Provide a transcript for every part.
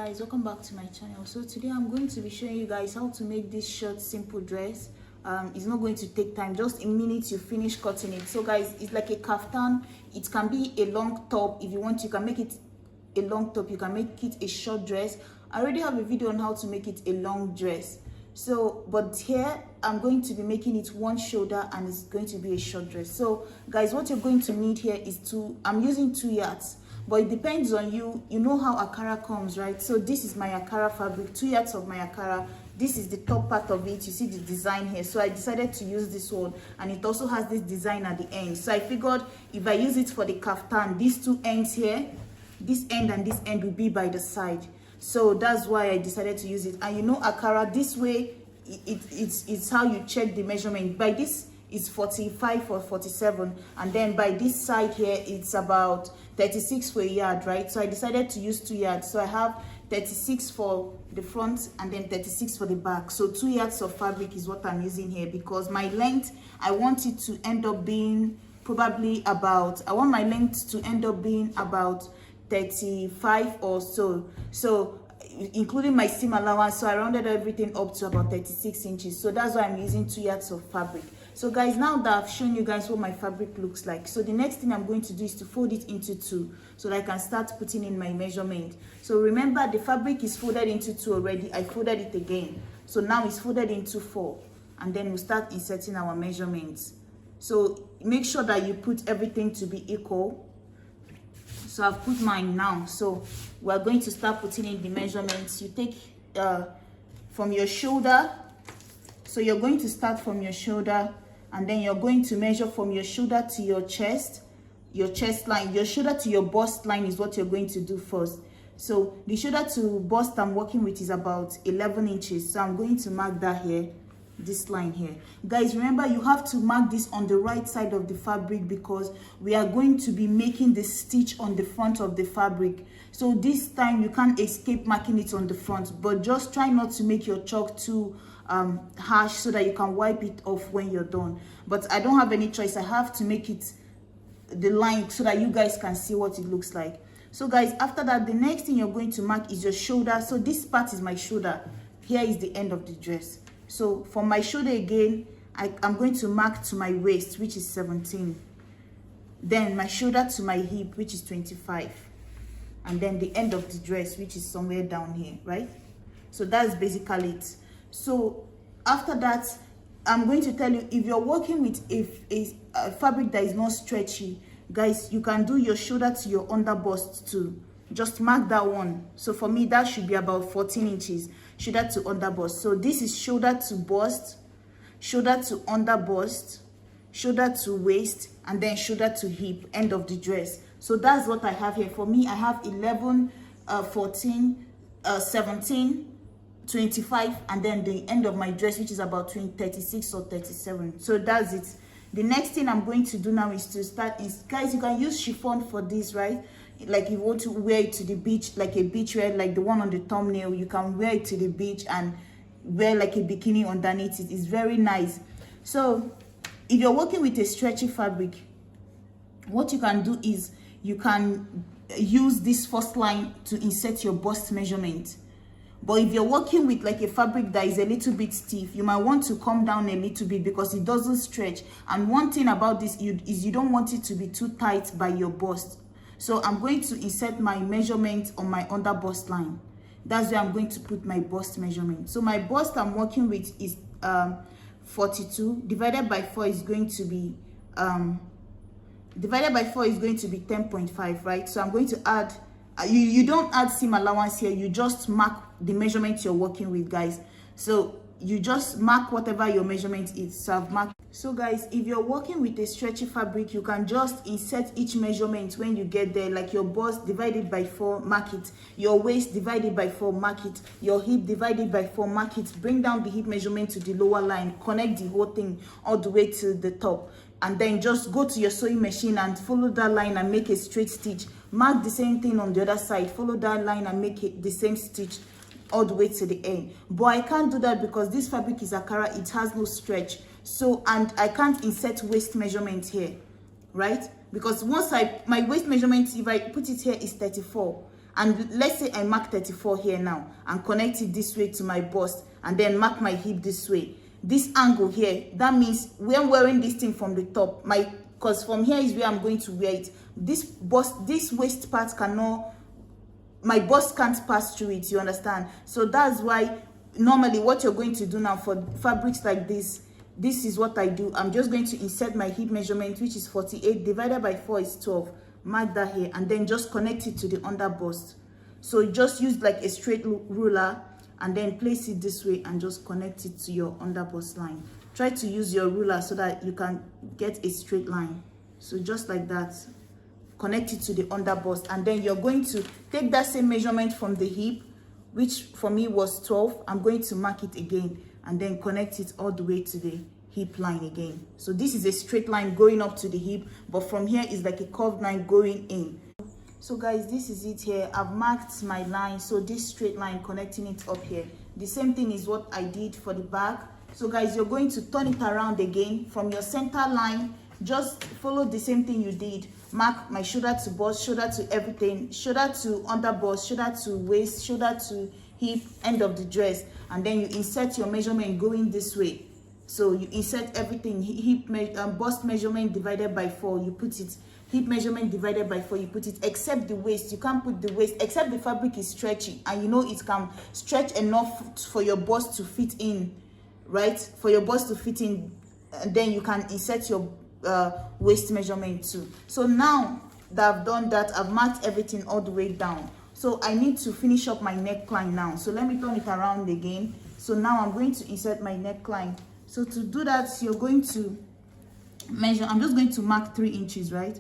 guys, welcome back to my channel. So today I'm going to be showing you guys how to make this short simple dress. It's not going to take time, just a minute you finish cutting it. So guys, it's like a kaftan. It can be a long top. If you want, you can make it a long top, you can make it a short dress. I already have a video on how to make it a long dress. So but here I'm going to be making it one shoulder and it's going to be a short dress. So guys, what you're going to need here is I'm using 2 yards, but it depends on you. You know how akara comes, right? So this is my akara fabric, 2 yards of my akara. This is the top part of it. You see the design here, so I decided to use this one, and it also has this design at the end. So I figured if I use it for the kaftan, these two ends here, this end and this end will be by the side. So that's why I decided to use it. And you know akara, this way it's how you check the measurement. By this is 45 or 47, and then by this side here it's about 36 for a yard, right? So I decided to use 2 yards. So I have 36 for the front and then 36 for the back. So 2 yards of fabric is what I'm using here, because my length, I want it to end up being probably about, I want my length to end up being about 35 or so. So including my seam allowance, so I rounded everything up to about 36 inches. So that's why I'm using 2 yards of fabric. So guys, now that I've shown you guys what my fabric looks like, so the next thing I'm going to do is to fold it into 2 so that I can start putting in my measurement. So remember, the fabric is folded into 2 already. I folded it again, so now it's folded into 4, and then we'll start inserting our measurements. So make sure that you put everything to be equal. So I've put mine now, so we're going to start putting in the measurements. You take from your shoulder, so you're going to start from your shoulder, and then you're going to measure from your shoulder to your chest line. Your shoulder to your bust line is what you're going to do first. So the shoulder to bust I'm working with is about 11 inches. So I'm going to mark that here, this line here. Guys, remember, you have to mark this on the right side of the fabric, because we are going to be making the stitch on the front of the fabric. So this time you can't escape marking it on the front, but just try not to make your chalk too harsh so that you can wipe it off when you're done. But I don't have any choice. I have to make it the line so that you guys can see what it looks like. So guys, after that, the next thing you're going to mark is your shoulder. So this part is my shoulder. Here is the end of the dress. So for my shoulder again, I'm going to mark to my waist, which is 17. Then my shoulder to my hip, which is 25. And then the end of the dress, which is somewhere down here, right? So that's basically it. So after that, I'm going to tell you, if you're working with a fabric that is not stretchy, guys, you can do your shoulder to your under bust too. Just mark that one. So for me, that should be about 14 inches, shoulder to under bust. So this is shoulder to bust, shoulder to under bust, shoulder to waist, and then shoulder to hip, end of the dress. So that's what I have here. For me, I have 11, 14, 17, 25, and then the end of my dress, which is about 36 or 37. So that's it. The next thing I'm going to do now is to start, guys, you can use chiffon for this, right? Like if you want to wear it to the beach, like a beach wear, like the one on the thumbnail, you can wear it to the beach and wear like a bikini underneath it. It's very nice. So if you're working with a stretchy fabric, what you can do is you can use this first line to insert your bust measurement. But if you're working with like a fabric that is a little bit stiff, you might want to come down a little bit because it doesn't stretch. And one thing about this is you don't want it to be too tight by your bust. So I'm going to insert my measurement on my under bust line. That's where I'm going to put my bust measurement. So my bust I'm working with is 42 divided by 4 is going to be 10.5, right? So I'm going to add, you don't add seam allowance here, you just mark the measurement you're working with, guys. So you just mark whatever your measurement is. So I've marked. So guys, if you're working with a stretchy fabric, you can just insert each measurement when you get there. Like your bust divided by 4, mark it. Your waist divided by 4, mark it. Your hip divided by 4, mark it. Bring down the hip measurement to the lower line, connect the whole thing all the way to the top, and then just go to your sewing machine and follow that line and make a straight stitch. Mark the same thing on the other side, follow that line and make it the same stitch all the way to the end. But I can't do that because this fabric is akara, it has no stretch. So, and I can't insert waist measurement here, right? Because once my waist measurement, if I put it here, is 34, and let's say I mark 34 here now and connect it this way to my bust, and then mark my hip this way. This angle here, that means when wearing this thing from the top, because from here is where I'm going to wear it. This waist part cannot, my bust can't pass through it, you understand? So that's why normally what you're going to do now for fabrics like this is what I do. I'm just going to insert my hip measurement, which is 48 divided by 4 is 12. Mark that here, and then just connect it to the under bust. So just use like a straight ruler and then place it this way and just connect it to your under bust line. Try to use your ruler so that you can get a straight line. So just like that, connect it to the under bust, and then you're going to take that same measurement from the hip, which for me was 12. I'm going to mark it again and then connect it all the way to the hip line again. So this is a straight line going up to the hip, but from here is like a curved line going in. So guys, this is it here. I've marked my line, so this straight line connecting it up here. The same thing is what I did for the back. So guys, you're going to turn it around again from your center line. Just follow the same thing you did. Mark my shoulder to bust, shoulder to everything, shoulder to under bust, shoulder to waist, shoulder to hip, end of the dress, and then you insert your measurement going this way. So you insert everything, bust measurement divided by 4, you put it. Hip measurement divided by 4, you put it, except the waist. You can't put the waist, except the fabric is stretchy, and you know it can stretch enough for your bust to fit in, right? For your bust to fit in, and then you can insert your waist measurement too. So now that I've done that, I've marked everything all the way down. So I need to finish up my neckline now. So let me turn it around again. So now I'm going to insert my neckline. So to do that, you're going to measure. I'm just going to mark 3 inches, right?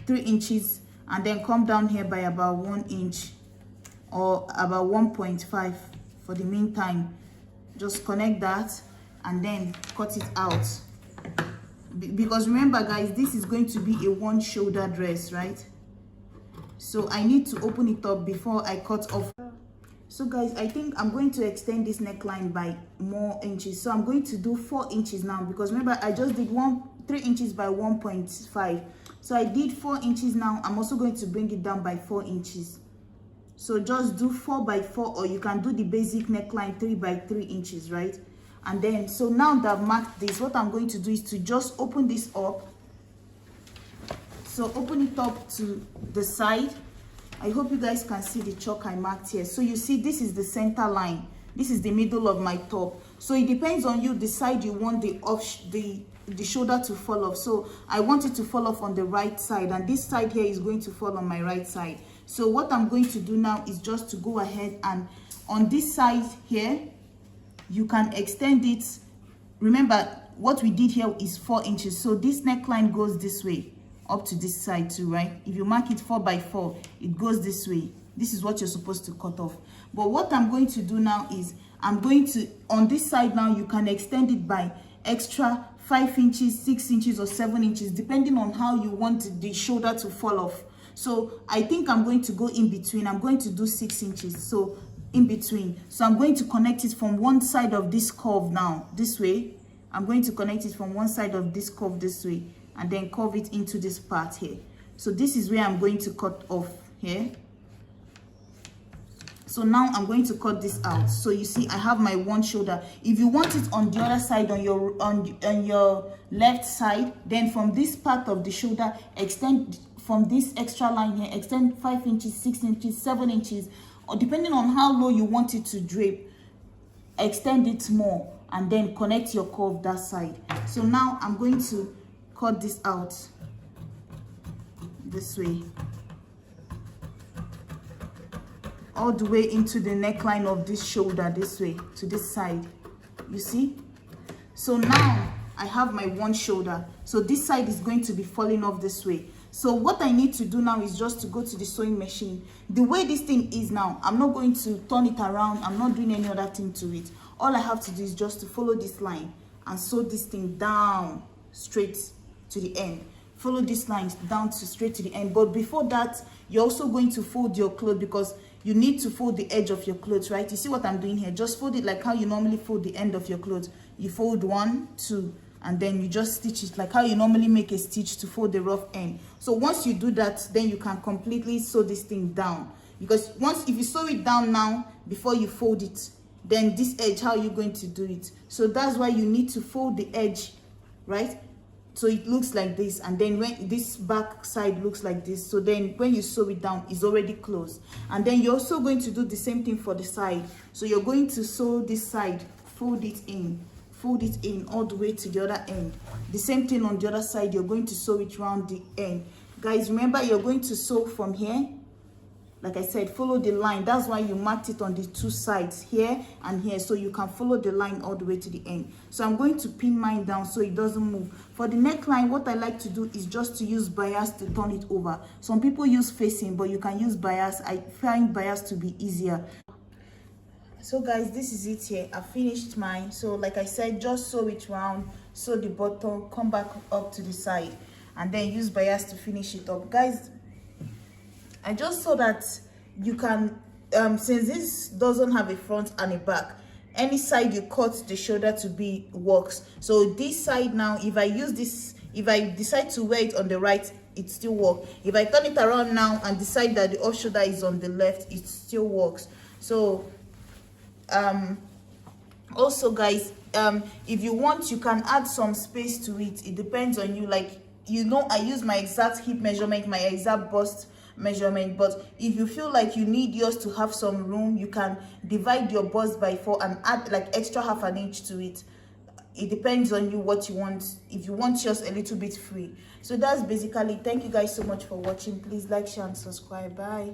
3 inches, and then come down here by about 1 inch or about 1.5 for the meantime. Just connect that and then cut it out. Because remember guys, this is going to be a 1 shoulder dress, right? So I need to open it up before I cut off. So guys, I think I'm going to extend this neckline by more inches. So I'm going to do 4 inches now, because remember I just did 3 inches by 1.5. So I did 4 inches now. I'm also going to bring it down by 4 inches. So just do 4 by 4, or you can do the basic neckline 3 by 3 inches, right? And then, so now that I've marked this, what I'm going to do is to just open this up. So open it up to the side. I hope you guys can see the chalk I marked here. So you see, this is the center line. This is the middle of my top. So it depends on you, the side you want the shoulder to fall off. So I want it to fall off on the right side, and this side here is going to fall on my right side. So what I'm going to do now is just to go ahead, and on this side here, you can extend it. Remember, what we did here is 4 inches. So this neckline goes this way, up to this side too, right? If you mark it 4 by 4, it goes this way. This is what you're supposed to cut off. But what I'm going to do now is, I'm going to, on this side now, you can extend it by extra 5 inches, 6 inches, or 7 inches, depending on how you want the shoulder to fall off. So I think I'm going to go in between. I'm going to do 6 inches. So in between. So I'm going to connect it from one side of this curve now, this way. I'm going to connect it from one side of this curve this way, and then curve it into this part here. So this is where I'm going to cut off here. So now I'm going to cut this out. So you see, I have my 1 shoulder. If you want it on the other side, on your left side, then from this part of the shoulder, extend from this extra line here, extend 5 inches, 6 inches, 7 inches, or depending on how low you want it to drape, extend it more, and then connect your curve that side. So now I'm going to cut this out this way, all the way into the neckline of this shoulder, this way to this side. You see? So now I have my 1 shoulder. So this side is going to be falling off this way. So what I need to do now is just to go to the sewing machine. The way this thing is now, I'm not going to turn it around. I'm not doing any other thing to it. All I have to do is just to follow this line and sew this thing down straight to the end. Follow this line down to straight to the end. But before that, you're also going to fold your clothes, because you need to fold the edge of your clothes, right? You see what I'm doing here? Just fold it like how you normally fold the end of your clothes. You fold 1, 2, and then you just stitch it like how you normally make a stitch to fold the rough end. So once you do that, then you can completely sew this thing down. because once, if you sew it down now before you fold it, then this edge, how are you going to do it? So that's why you need to fold the edge, right? So it looks like this, and then when this back side looks like this, so then when you sew it down, it's already closed. And then you're also going to do the same thing for the side. So you're going to sew this side, fold it in all the way to the other end. The same thing on the other side, you're going to sew it around the end. Guys, remember, you're going to sew from here. Like I said, follow the line. That's why you marked it on the two sides, here and here, so you can follow the line all the way to the end. So I'm going to pin mine down so it doesn't move. For the neckline, what I like to do is just to use bias to turn it over. Some people use facing, but you can use bias. I find bias to be easier. So guys, this is it here. I finished mine. So like I said, just sew it round, sew the bottom, come back up to the side, and then use bias to finish it up. Guys, I just saw that you can, since this doesn't have a front and a back, any side you cut the shoulder to be works. So this side now, if I use this, if I decide to wear it on the right, it still works. If I turn it around now and decide that the off shoulder is on the left, it still works. So also guys, if you want, you can add some space to it. It depends on you. Like, you know, I use my exact hip measurement, my exact bust measurement, but if you feel like you need yours to have some room, you can divide your bust by 4 and add like extra half an inch to it. It depends on you what you want. If you want yours a little bit free. So that's basically, thank you guys so much for watching. Please like, share and subscribe. Bye.